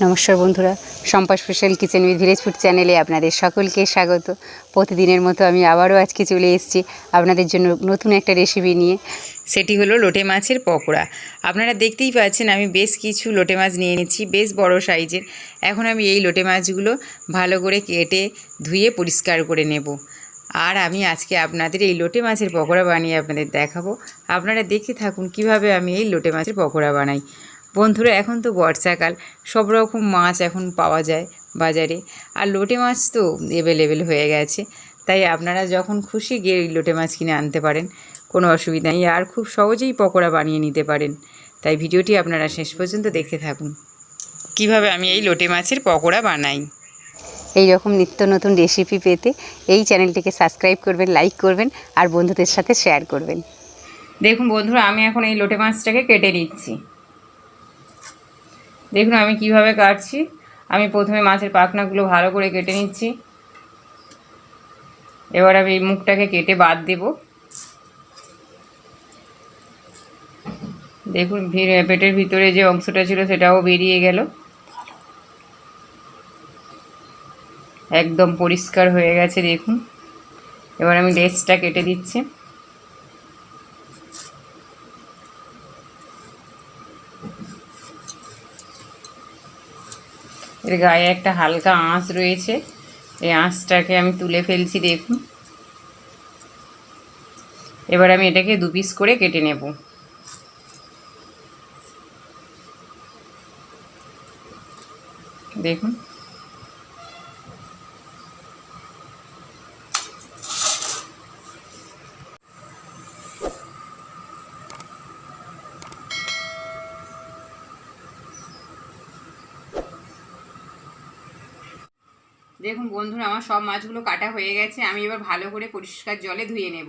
নমস্কার বন্ধুরা, Shampa special kitchen with village food চ্যানেলে আপনাদের সকলকে স্বাগত। প্রতিদিনের মতো আমি আবারও আজকে চলে এসেছি আপনাদের জন্য নতুন একটা রেসিপি নিয়ে। সেটি হলো লোটে মাছের পকোড়া। আপনারা দেখতেই পাচ্ছেন আমি বেশ কিছু লোটে মাছ নিয়ে নিচ্ছি, বেশ বড় সাইজের। এখন আমি এই লোটে মাছগুলো ভালো করে কেটে ধুয়ে পরিষ্কার করে নেব। আর আমি আজকে আপনাদের এই লোটে মাছের পকোড়া বানিয়ে আপনাদের দেখাবো। আপনারা দেখতে থাকুন কিভাবে আমি এই লোটে মাছের পকোড়া বানাই। বন্ধুরা, এখন তো বর্ষাকাল, সব রকম মাছ এখন পাওয়া যায় বাজারে, আর লোটে মাছ তো অ্যাভেলেবেল হয়ে গেছে। তাই আপনারা যখন খুশি গিয়ে লোটে মাছ কিনে আনতে পারেন, কোনো অসুবিধা নেই, আর খুব সহজেই পকোড়া বানিয়ে নিতে পারেন। তাই ভিডিওটি আপনারা শেষ পর্যন্ত দেখতে থাকুন কিভাবে আমি এই লোটে মাছের পকোড়া বানাই। এই রকম নিত্য নতুন রেসিপি পেতে এই চ্যানেলটিকে সাবস্ক্রাইব করবেন, লাইক করবেন আর বন্ধুদের সাথে শেয়ার করবেন। দেখুন বন্ধুরা, আমি এখন এই লোটে মাছটাকে কেটে নিচ্ছি। দেখুন আমি কিভাবে কাটছি। আমি প্রথমে মাছের পাখনাগুলো ভালো করে কেটে নিচ্ছি। এবার আমি এই মুখটাকে কেটে বাদ দেব। দেখুন পেটের ভিতরে যে অংশটা ছিল সেটাও বেরিয়ে গেল, একদম পরিষ্কার হয়ে গেছে। দেখুন এবার আমি লেজটা কেটে দিচ্ছি। এর গায়ে একটা হালকা আঁশ রয়েছে, এই আঁশটাকে আমি তুলে ফেলছি। দেখুন এবার আমি এটাকে দু পিস করে কেটে নেব। দেখুন দেখুন বন্ধুরা, আমার সব মাছগুলো কাটা হয়ে গেছে। আমি এবার ভালো করে পরিষ্কার জলে ধুয়ে নেব।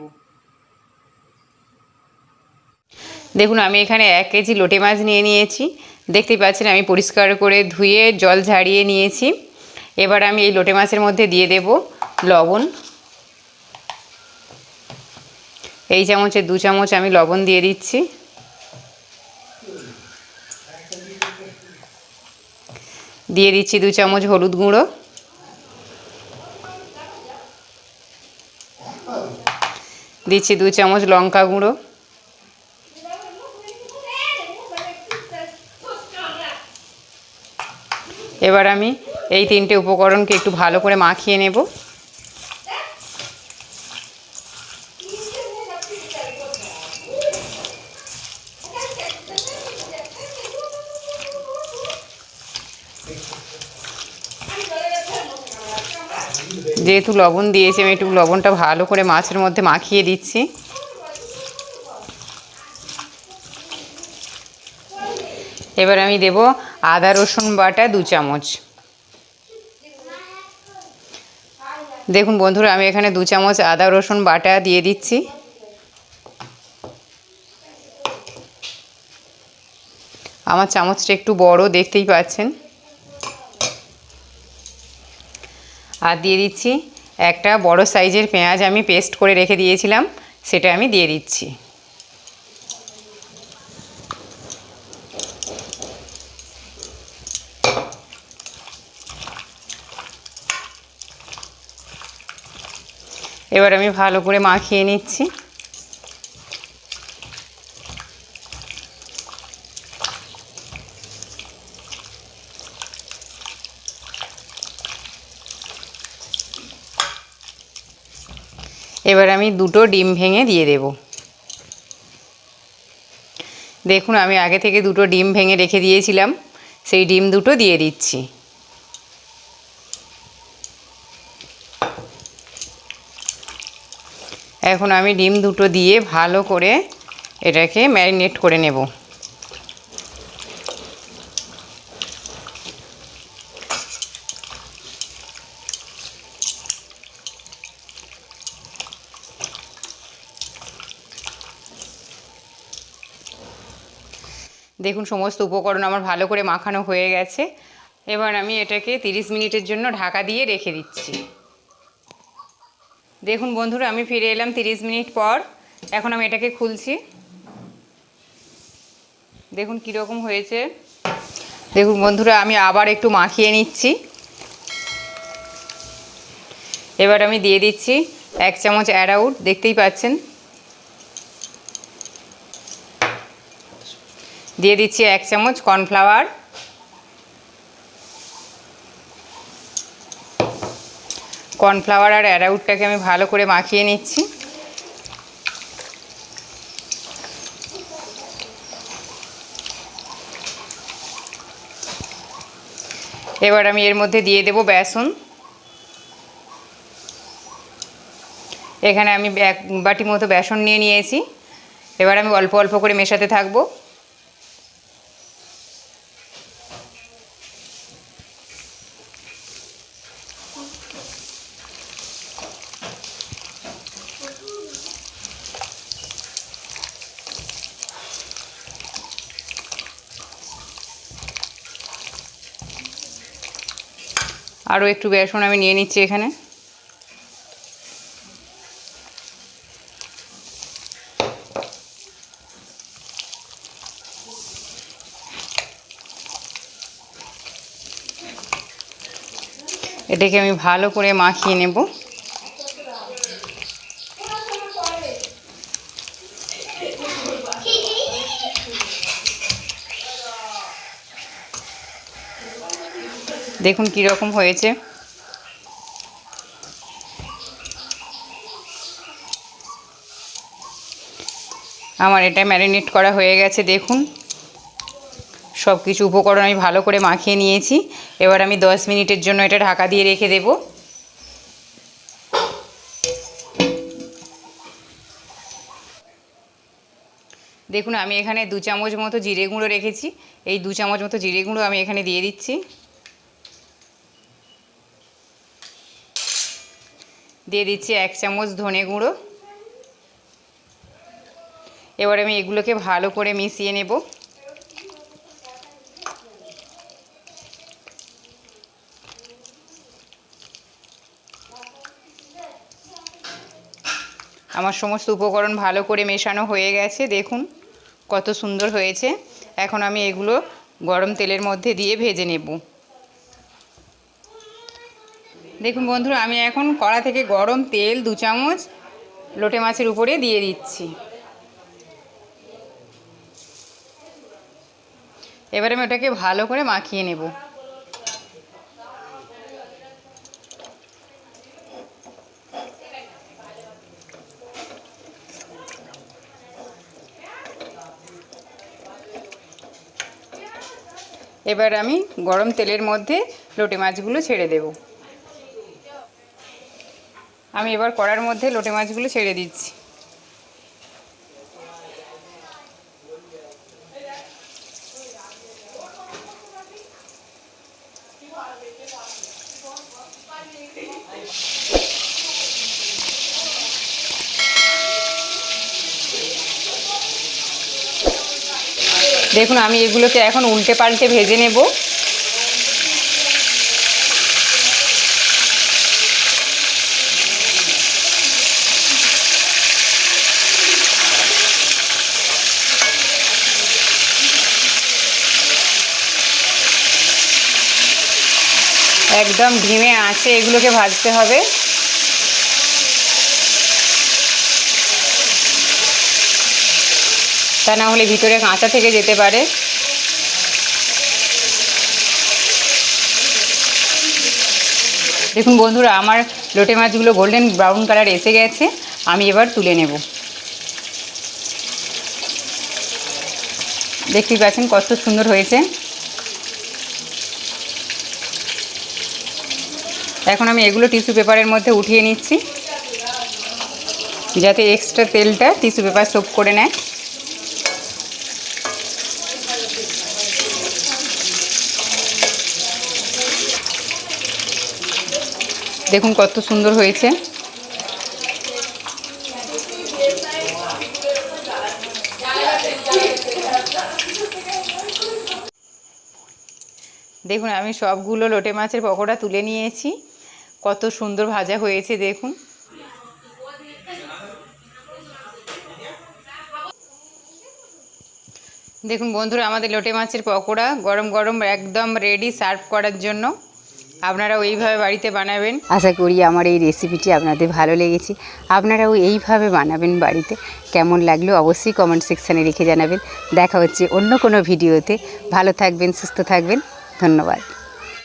দেখুন আমি এখানে 1 কেজি লোটে মাছ নিয়ে নিয়েছি। দেখতেই পাচ্ছেন আমি পরিষ্কার করে ধুয়ে জল ঝাড়িয়ে নিয়েছি। এবার আমি এই লোটে মাছের মধ্যে দিয়ে দেব লবণ। এই চামচে 2 চামচ আমি লবণ দিয়ে দিচ্ছি। দিয়ে দিচ্ছি 2 চামচ হলুদ গুঁড়ো। দিচ্ছি 2 চামচ লঙ্কা গুঁড়ো। এবার আমি এই 3টে উপকরণকে একটু ভালো করে মাখিয়ে নেব। যেহেতু লবণ দিয়েছি, আমি একটু লবণটা ভালো করে মাছের মধ্যে মাখিয়ে দিচ্ছি। এবার আমি দেব আদা রসুন বাটা 2 চামচ। দেখুন বন্ধুরা, আমি এখানে 2 চামচ আদা রসুন বাটা দিয়ে দিচ্ছি। আমার চামচটা একটু বড়, দেখতেই পাচ্ছেন। আর দিয়ে দিচ্ছি একটা বড় সাইজের পেঁয়াজ, আমি পেস্ট করে রেখে দিয়েছিলাম, সেটা আমি দিয়ে দিচ্ছি। এবার আমি ভালো করে মাখিয়ে নিচ্ছি। এবার আমি 2টো ডিম ভেঙে দিয়ে দেব। দেখুন আমি আগে থেকে 2টো ডিম ভেঙে রেখে দিয়েছিলাম, সেই ডিম 2টো দিয়ে দিচ্ছি। এখন আমি ডিম 2টো দিয়ে ভালো করে এটাকে ম্যারিনেট করে নেব। দেখুন সমস্ত উপকরণ আমার ভালো করে মাখানো হয়ে গেছে। এবার আমি এটাকে 30 মিনিটের জন্য ঢাকা দিয়ে রেখে দিচ্ছি। দেখুন বন্ধুরা, আমি ফিরে এলাম 30 মিনিট পর। এখন আমি এটাকে খুলছি। দেখুন কীরকম হয়েছে। দেখুন বন্ধুরা, আমি আবার একটু মাখিয়ে নিচ্ছি। এবার আমি দিয়ে দিচ্ছি 1 চামচ অ্যারাউট, দেখতেই পাচ্ছেন। দিয়ে দিচ্ছি 1 চামচ কর্নফ্লাওয়ার। কর্নফ্লাওয়ার আর অ্যারাউটটাকে আমি ভালো করে মাখিয়ে নিচ্ছি। এবার আমি এর মধ্যে দিয়ে দেব বেসন। এখানে আমি 1 বাটি মতো বেসন নিয়ে নিয়েছি। এবার আমি অল্প অল্প করে মেশাতে থাকবো। আরও একটু বেসন আমি নিয়ে নিচ্ছি এখানে। এটাকে আমি ভালো করে মাখিয়ে নেব। দেখুন কীরকম হয়েছে। আমার এটা ম্যারিনেট করা হয়ে গেছে। দেখুন সব কিছু উপকরণ আমি ভালো করে মাখিয়ে নিয়েছি। এবার আমি 10 মিনিটের জন্য এটা ঢাকা দিয়ে রেখে দেব। দেখুন আমি এখানে 2 চামচ মতো জিরে গুঁড়ো রেখেছি। এই 2 চামচ মতো জিরে গুঁড়ো আমি এখানে দিয়ে দিচ্ছি। দিয়ে দিচ্ছি 1 চামচ ধনে গুঁড়ো। এবার আমি এগুলোকে ভালো করে মিশিয়ে নেব। আমার সমস্ত উপকরণ ভালো করে মেশানো হয়ে গেছে। দেখুন কত সুন্দর হয়েছে। এখন আমি এগুলো গরম তেলের মধ্যে দিয়ে ভেজে নেব। দেখুন বন্ধুরা, আমি এখন কড়া থেকে গরম তেল 2 চামচ লোটে মাছের উপরে দিয়ে দিচ্ছি। এবারে আমি ওটাকে ভালো করে মাখিয়ে নেব। এবার আমি গরম তেলের মধ্যে লোটে মাছগুলো ছেড়ে দেব। আমি এবার কড়ার মধ্যে লোটে মাছগুলো ছেড়ে দিচ্ছি। দেখুন আমি এগুলোকে এখন উল্টে পাল্টে ভেজে নেব। একদম ধিমে আঁচে এগুলোকে ভাজতে হবে। তা না হলে ভিতরে কাঁচা থেকে যেতে পারে। দেখুন বন্ধুরা, আমার লোটে মাছগুলো গোল্ডেন ব্রাউন কালার এসে গেছে। আমি এবার তুলে নেব। দেখতেই পাচ্ছেন কত সুন্দর হয়েছে। এখন আমি এগুলো টিস্যু পেপারের মধ্যে উঠিয়ে নিচ্ছি, যাতে এক্সট্রা তেলটা টিস্যু পেপার সোক করে নেয়। দেখুন কত সুন্দর হয়েছে। দেখুন আমি সবগুলো লোটে মাছের পকোড়া তুলে নিয়েছি। কত সুন্দর ভাজা হয়েছে দেখুন। দেখুন বন্ধুরা, আমাদের লোটে মাছের পকোড়া গরম গরম একদম রেডি সার্ভ করার জন্য। আপনারাও এইভাবে বাড়িতে বানাবেন। আশা করি আমার এই রেসিপিটি আপনাদের ভালো লেগেছে। আপনারাও এইভাবে বানাবেন বাড়িতে। কেমন লাগলো অবশ্যই কমেন্ট সেকশানে লিখে জানাবেন। দেখা হচ্ছে অন্য কোনো ভিডিওতে। ভালো থাকবেন, সুস্থ থাকবেন। ধন্যবাদ।